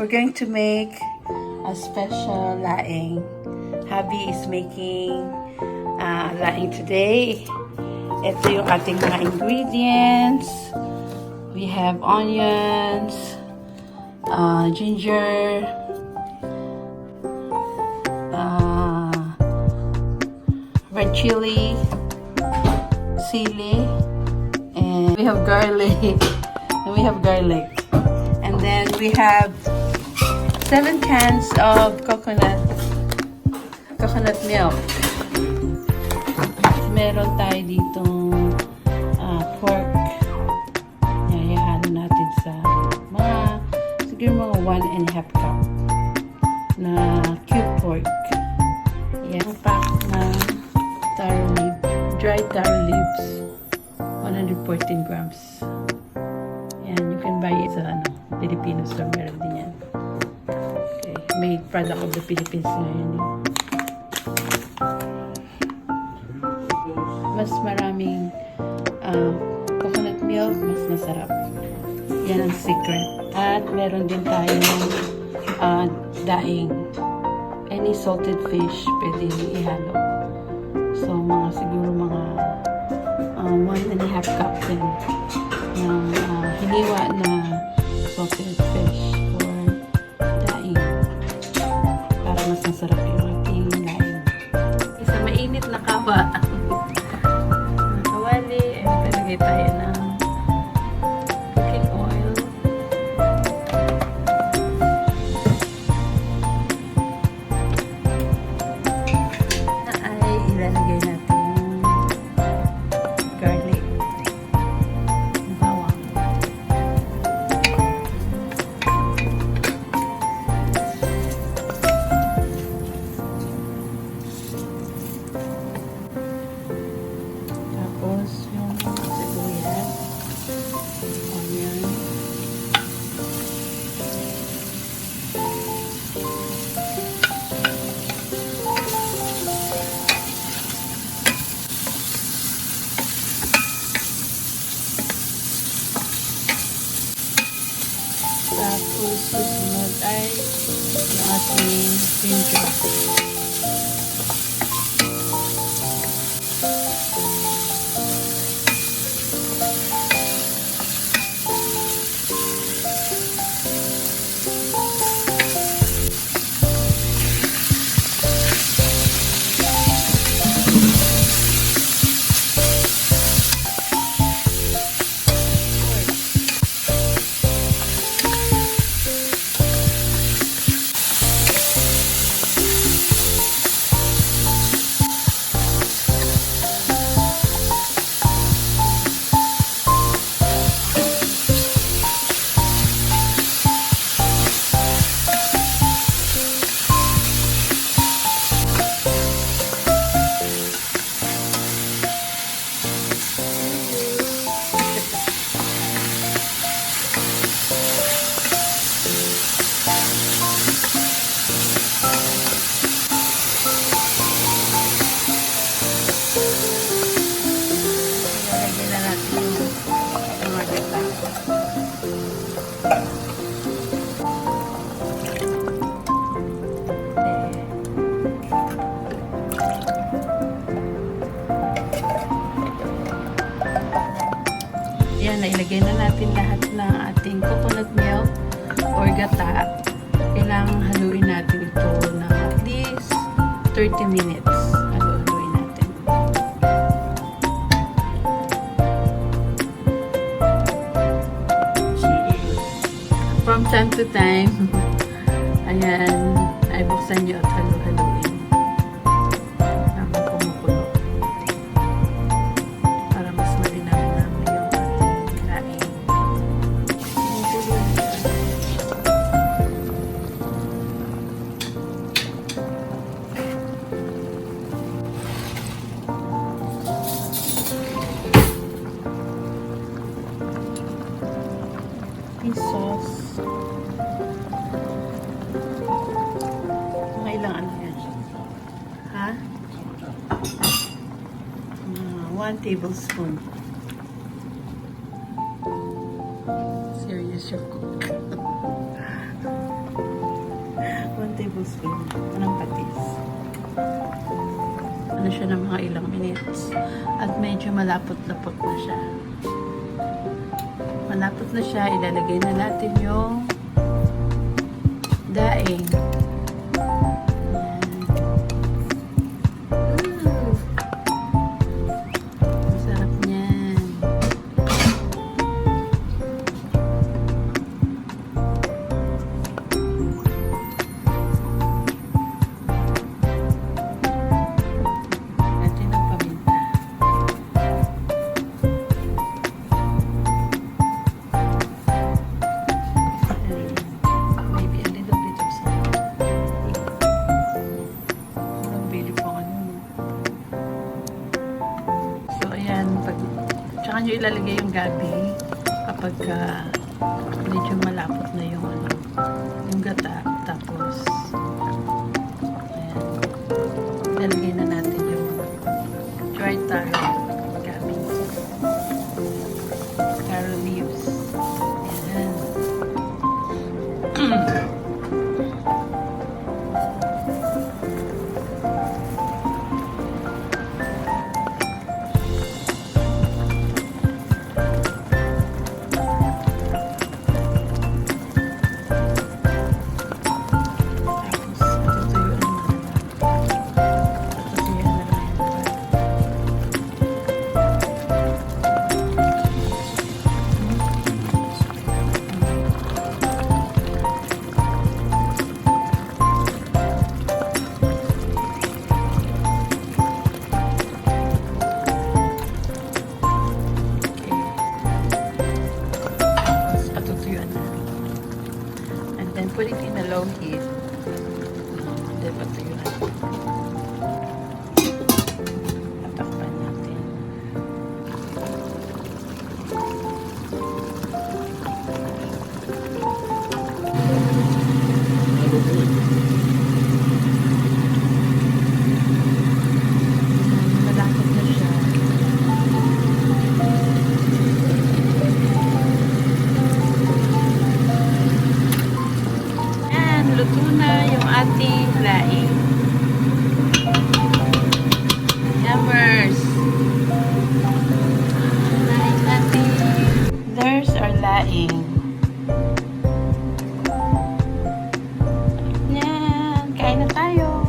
We're going to make a special laing. Hubby is making laing today. Ito yung ating mga ingredients. We have onions, ginger, red chili, sili, and we have garlic. And then we have 7 cans of coconut milk. Meron tayo ditong pork. Ihalo natin sa siguro mga 1.5 cup na cube pork. Yan, pack ng dried taro leaves, 114 grams. Yan, you can buy it sa Filipino store, meron din yan. Okay, made product of the Philippines ngayon. Mas maraming coconut milk, mas masarap. Yan ang secret. At meron din tayong daing. Any salted fish pwede ihalo. So siguro mga 1.5 cup din ng hiniwa na salted fish or daing para mas masarap yung ating laing. Isa mainit na kawa. Kawali, talagay tayo ng cooking oil. Ay ilalagay natin yung garlic, bawang. Tapos yung sibuyas, onion, tapos susunod ay yung ating ginger. Ilalagay na natin yung tomato. Yan, nailagay na natin lahat ng ating coconut milk or gata. Kailangan haluin natin ito na at least 30 minutes. Haluin natin. From time to time, ayan, ay buksan nyo at haluin. Habang kumukulo. Para mas malinaw na yung ating laing. Kumukulo na siya. Yung sauce. Mga ilang ano yan? Ha? 1 tablespoon. Serious your cook. tablespoon ng patis. Ano siya ng mga ilang minutes. At medyo malapot-lapot na siya. Malapot na siya, ilalagay na natin yung daing. Masarap niyan. Natin ang paminta. Maybe a little bit of salt. Walang bili po ano. So, ayan. Tsaka nyo ilalagay yung gabi kapag medyo malapot na yung ano, yung gata. Tapos, ayan. Ilalagay na natin yung dried taro gabi. Taro leaves. Ayan. Then put it in a low heat. Then patuyuan natin. Tatakpan natin. Malapot na siya. Luto na yung ating laing. Yummers! Laing natin. There's our laing. Yan! Kain na tayo!